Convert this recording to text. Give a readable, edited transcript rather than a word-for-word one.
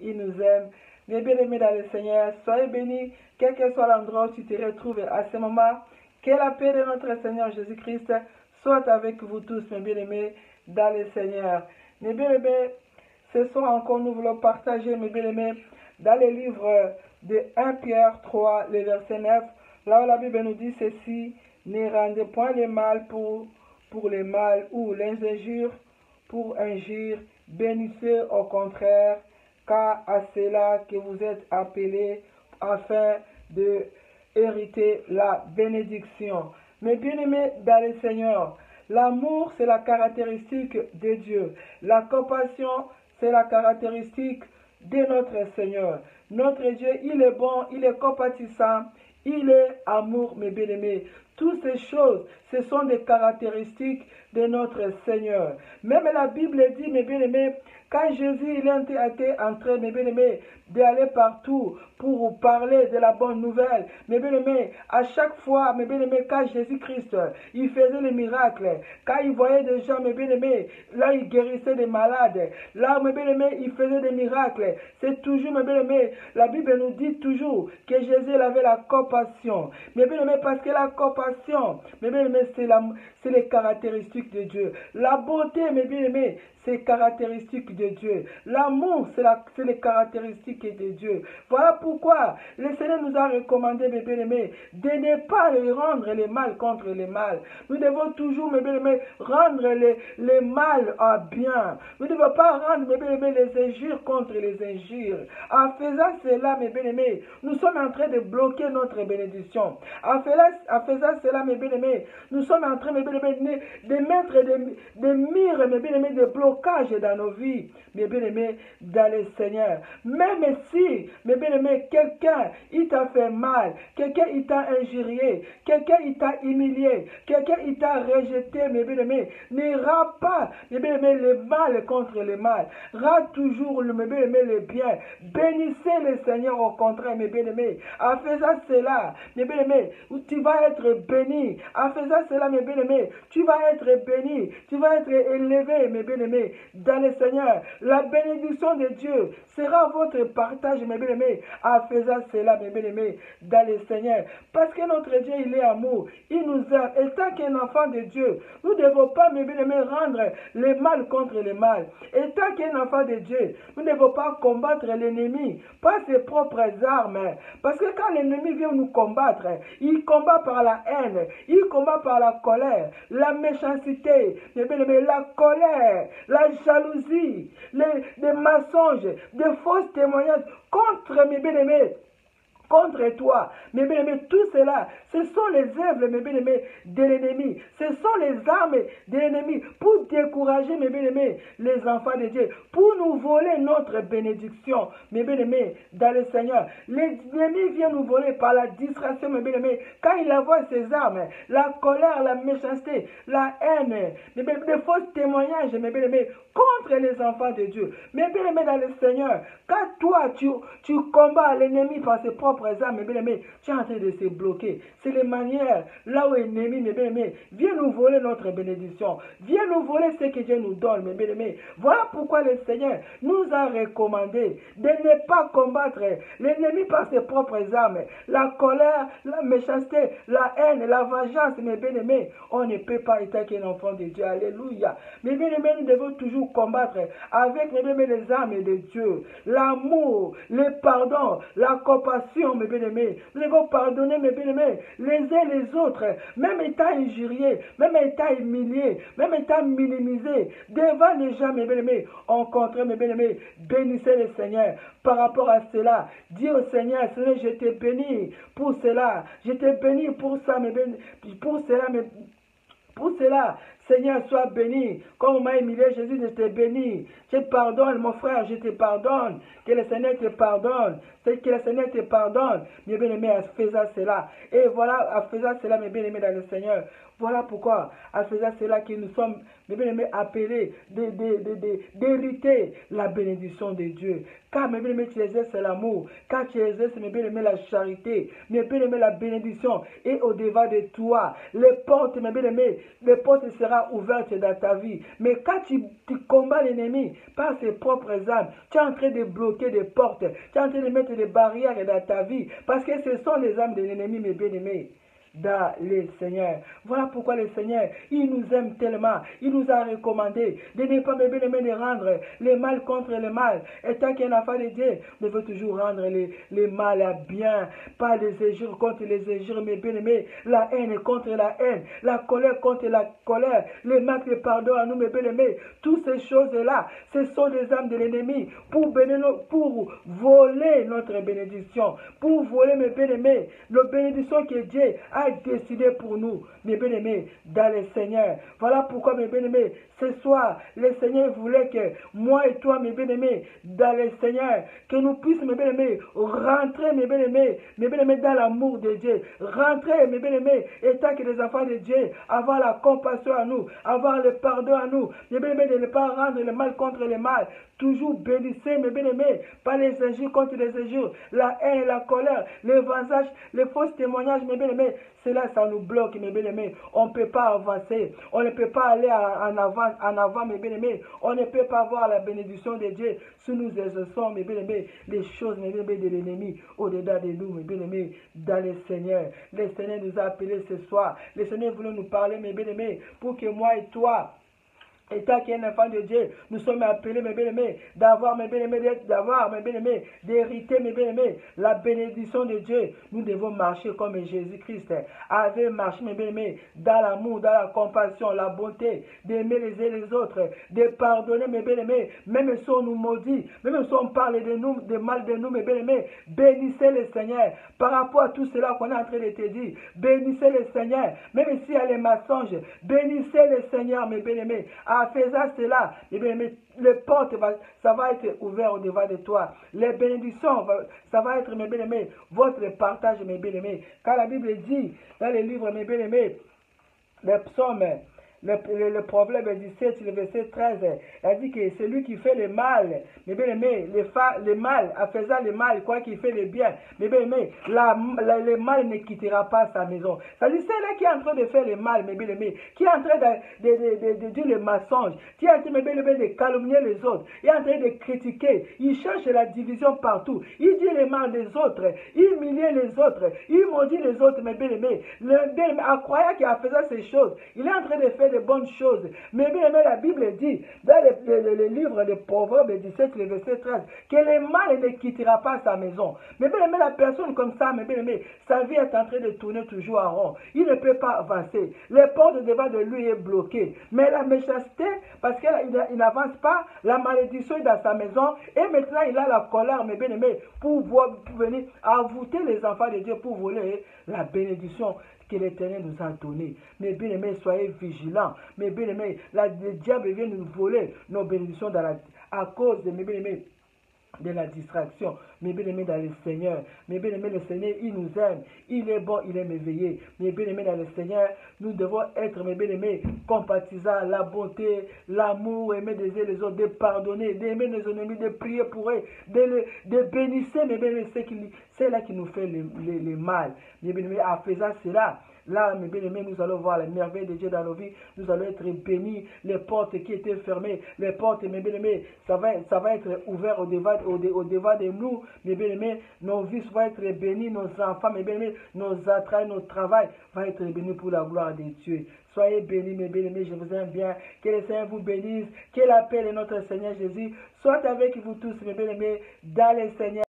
il nous aime. Mes bien-aimés dans le Seigneur, soyez bénis, quel que soit l'endroit où tu te retrouves à ce moment. Que la paix de notre Seigneur Jésus-Christ soit avec vous tous, mes bien-aimés dans le Seigneur. Mes bien-aimés, ce soir encore, nous voulons partager, mes bien-aimés, dans le livre de 1 Pierre 3, le verset 9, là où la Bible nous dit ceci: ne rendez point le mal pour le mal ou l'injure pour injure, bénissez au contraire, car à cela que vous êtes appelés afin de hériter la bénédiction. Mes bien-aimés dans le Seigneur, l'amour c'est la caractéristique de Dieu. La compassion c'est la caractéristique de notre Seigneur. Notre Dieu, il est bon, il est compatissant, il est amour, mes bien-aimés. Toutes ces choses, ce sont des caractéristiques de notre Seigneur. Même la Bible dit, mes bien-aimés, quand Jésus il était en train, mes bien-aimés, d'aller partout pour parler de la bonne nouvelle, mes bien-aimés, à chaque fois, mes bien-aimés, quand Jésus-Christ, il faisait les miracles, quand il voyait des gens, mes bien-aimés, là il guérissait des malades, là, mes bien-aimés, il faisait des miracles. C'est toujours, mes bien-aimés, la Bible nous dit toujours que Jésus avait la compassion. Mes bien-aimés, parce que la compassion, mes bien-aimés, c'est les caractéristiques de Dieu. La beauté, mes bien-aimés, c'est caractéristique de Dieu. L'amour, c'est les caractéristiques de Dieu. Voilà pourquoi le Seigneur nous a recommandé, mes bien-aimés, de ne pas rendre le mal contre le mal. Nous devons toujours, mes bien-aimés, rendre le mal à bien. Nous ne devons pas rendre, mes bien-aimés, les injures contre les injures. En faisant cela, mes bien-aimés, nous sommes en train de bloquer notre bénédiction. En faisant cela, mes bien-aimés, nous sommes en train, mes bien-aimés, de mettre des murs, mes bien-aimés, de blocage dans nos vies, mes bien-aimés, dans le Seigneur. Même si, mes bien-aimés, quelqu'un, il t'a fait mal, quelqu'un, il t'a injurié, quelqu'un, il t'a humilié, quelqu'un, il t'a rejeté, mes bien-aimés, ne rends pas, mes bien-aimés, le mal contre le mal. Rends toujours, mes bien-aimés, le bien. Bénissez le Seigneur au contraire, mes bien-aimés. En faisant cela, mes bien-aimés, tu vas être béni. En faisant cela, mes bien-aimés, tu vas être béni. Tu vas être élevé, mes bien-aimés, dans le Seigneur. La bénédiction de Dieu sera votre partage, mes bien-aimés, en faisant cela, mes bien-aimés, dans le Seigneur. Parce que notre Dieu, il est amour. Il nous aime. Et tant qu'un enfant de Dieu, nous ne devons pas, mes bien-aimés, rendre le mal contre le mal. Et tant qu'un enfant de Dieu, nous ne devons pas combattre l'ennemi par ses propres armes. Parce que quand l'ennemi vient nous combattre, il combat par la haine, il combat par la colère, la méchanceté, mes bien-aimés, la colère, la jalousie, les mensonges, des fausses témoignages contre mes bien-aimés, contre toi. Mes bien-aimés, tout cela, ce sont les œuvres, mes bien-aimés, de l'ennemi. Ce sont les armes de l'ennemi pour décourager, mes bien-aimés, les enfants de Dieu, pour nous voler notre bénédiction, mes bien-aimés, dans le Seigneur. L'ennemi vient nous voler par la distraction, mes bien-aimés, quand il envoie ses armes, la colère, la méchanceté, la haine, les faux témoignages, mes bien-aimés, contre les enfants de Dieu. Mes bien-aimés, dans le Seigneur, quand toi, tu combats l'ennemi par ses propres armes, mes bien-aimés, tu es en train de se bloquer. C'est les manières là où l'ennemi, mes bien-aimés, vient nous voler notre bénédiction. Vient nous voler ce que Dieu nous donne, mes bien-aimés. Voilà pourquoi le Seigneur nous a recommandé de ne pas combattre l'ennemi par ses propres armes. La colère, la méchanceté, la haine, la vengeance, mes bien-aimés. On ne peut pas être qu'un enfant de Dieu. Alléluia. Mes bien-aimés, nous devons toujours combattre avec, mes bien-aimés, les armes de Dieu. L'amour, le pardon, la compassion, mes bien-aimés. Nous devons pardonner, mes bien-aimés, les uns les autres, même étant injuriés, même étant humiliés, même étant minimisés, devant les gens, mes bien-aimés. Au contraire, mes bien-aimés, bénissez le Seigneur. Par rapport à cela, dis au Seigneur, Seigneur, je t'ai béni pour cela, je t'ai béni pour ça, mes bien-aimés, pour cela, Seigneur, sois béni. Comme on m'a humilié, Jésus, je te bénis. Je te pardonne, mon frère, je te pardonne. Que le Seigneur te pardonne. C'est que le Seigneur te pardonne. Mes bien-aimés, en faisant cela. Et voilà, en faisant cela, mes bien-aimés dans le Seigneur. Voilà pourquoi, en faisant cela, que nous sommes, mes bien-aimés, appelés d'hériter la bénédiction de Dieu. Car, mes bien-aimés, tu exerces l'amour. Car tu exerces, mes bien-aimés, la charité. Mes bien-aimés, la bénédiction est au-devant de toi. Les portes, mes bien-aimés, les portes seront ouvertes dans ta vie. Mais quand tu combats l'ennemi par ses propres armes, tu es en train de bloquer des portes. Tu es en train de mettre des barrières dans ta vie. Parce que ce sont les armes de l'ennemi, mes bien-aimés, dans le Seigneur. Voilà pourquoi le Seigneur, il nous aime tellement. Il nous a recommandé de ne pas, mes bien-aimés, de rendre le mal contre le mal. Et tant qu'un enfant de Dieu, on veut toujours rendre le mal à bien. Pas les injures contre les injures, mes bien-aimés. La haine contre la haine. La colère contre la colère. Le manque de pardon à nous, mes bien-aimés. Toutes ces choses-là, ce sont des âmes de l'ennemi pour voler notre bénédiction. Pour voler, mes bien-aimés, la bénédiction que Dieu a décidé pour nous, mes bien-aimés, dans le Seigneur. Voilà pourquoi, mes bien-aimés, ce soir, le Seigneur voulait que moi et toi, mes bien-aimés, dans le Seigneur, que nous puissions, mes bien-aimés, rentrer, mes bien-aimés, dans l'amour de Dieu. Rentrer, mes bien-aimés, étant que les enfants de Dieu, avoir la compassion à nous, avoir le pardon à nous, mes bien-aimés, de ne pas rendre le mal contre le mal. Toujours bénissez, mes bien-aimés, pas les injures contre les injures, la haine et la colère, les vengeances, les faux témoignages, mes bien-aimés. Cela, ça nous bloque, mes bien-aimés. On ne peut pas avancer. On ne peut pas aller en avant, mes bien-aimés. On ne peut pas voir la bénédiction de Dieu si nous exerçons, mes bien-aimés, les choses, mes bien-aimés, de l'ennemi au-dedans de nous, mes bien-aimés, dans le Seigneur. Le Seigneur nous a appelés ce soir. Le Seigneur voulait nous parler, mes bien-aimés, pour que moi et toi, étant qu'un enfant de Dieu, nous sommes appelés, mes bien-aimés, d'avoir, mes bien-aimés, d'hériter, mes bien-aimés, la bénédiction de Dieu. Nous devons marcher comme Jésus-Christ avait marché, mes bien-aimés, dans l'amour, dans la compassion, la bonté, d'aimer les uns les autres, de pardonner, mes bien-aimés, même si on nous maudit, même si on parle de nous, de mal de nous, mes bien-aimés, bénissez le Seigneur. Par rapport à tout cela qu'on est en train de te dire, bénissez le Seigneur, même s'il y a les mensonges, bénissez le Seigneur, mes bien-aimés. En faisant cela, eh bien, les portes, ça va être ouvert au-devant de toi. Les bénédictions, ça va être, mes bien-aimés, votre partage, mes bien-aimés. Car la Bible dit, dans les livres, mes bien-aimés, les psaumes, le Proverbe 17, le verset 13, elle dit que celui qui fait le mal, mes bien-aimés, le mal, en faisant le mal, quoi qu'il fait le bien, mes bien-aimés, le mal ne quittera pas sa maison. C'est-à-dire, c'est là qui est en train de faire le mal, mes bien-aimés, qui est en train de dire le mensonge, qui est en train, mes bien-aimés, de calomnier les autres, il est en train de critiquer, il cherche la division partout, il dit le mal des autres, il humilie les autres, il maudit les autres, mes bien-aimés, en croyant qu'en faisant ces choses, il est en train de faire de bonnes choses. Mais bien aimé, la Bible dit, dans le livre de Proverbes 17, le verset 13, que le mal ne quittera pas sa maison. Mais bien aimé, la personne comme ça, mais bien aimé, sa vie est en train de tourner toujours en rond. Il ne peut pas avancer. Les portes devant de lui est bloquées. Mais la méchanceté, parce qu'il n'avance pas, la malédiction est dans sa maison, et maintenant il a la colère, mais bien aimé, pour venir avouer les enfants de Dieu, pour voler la bénédiction que l'Éternel nous a donné. Mes bien-aimés, soyez vigilants. Mes bien-aimés, le diable vient nous voler nos bénédictions à cause de mes bien-aimés, de la distraction. Mes bien-aimés dans le Seigneur. Mes bien-aimés, le Seigneur, il nous aime. Il est bon, il aime éveillé. Mes bien-aimés dans le Seigneur, nous devons être, mes bien-aimés, compatisants, la bonté, l'amour, aimer les uns les autres, de pardonner, d'aimer nos ennemis, de prier pour eux, de bénir, mes bien-aimés, c'est là qui nous fait le mal. Mes bien-aimés, en faisant cela, là, mes bien-aimés, nous allons voir la merveille de Dieu dans nos vies. Nous allons être bénis. Les portes qui étaient fermées, les portes, mes bien-aimés, ça va être ouvert au-devant de nous. Mes bien-aimés, nos vies vont être bénies. Nos enfants, mes bien-aimés, nos entrailles, notre travail va être béni pour la gloire de Dieu. Soyez bénis, mes bien-aimés, je vous aime bien. Que le Seigneur vous bénisse. Que la paix de notre Seigneur Jésus soit avec vous tous, mes bien-aimés, dans le Seigneur.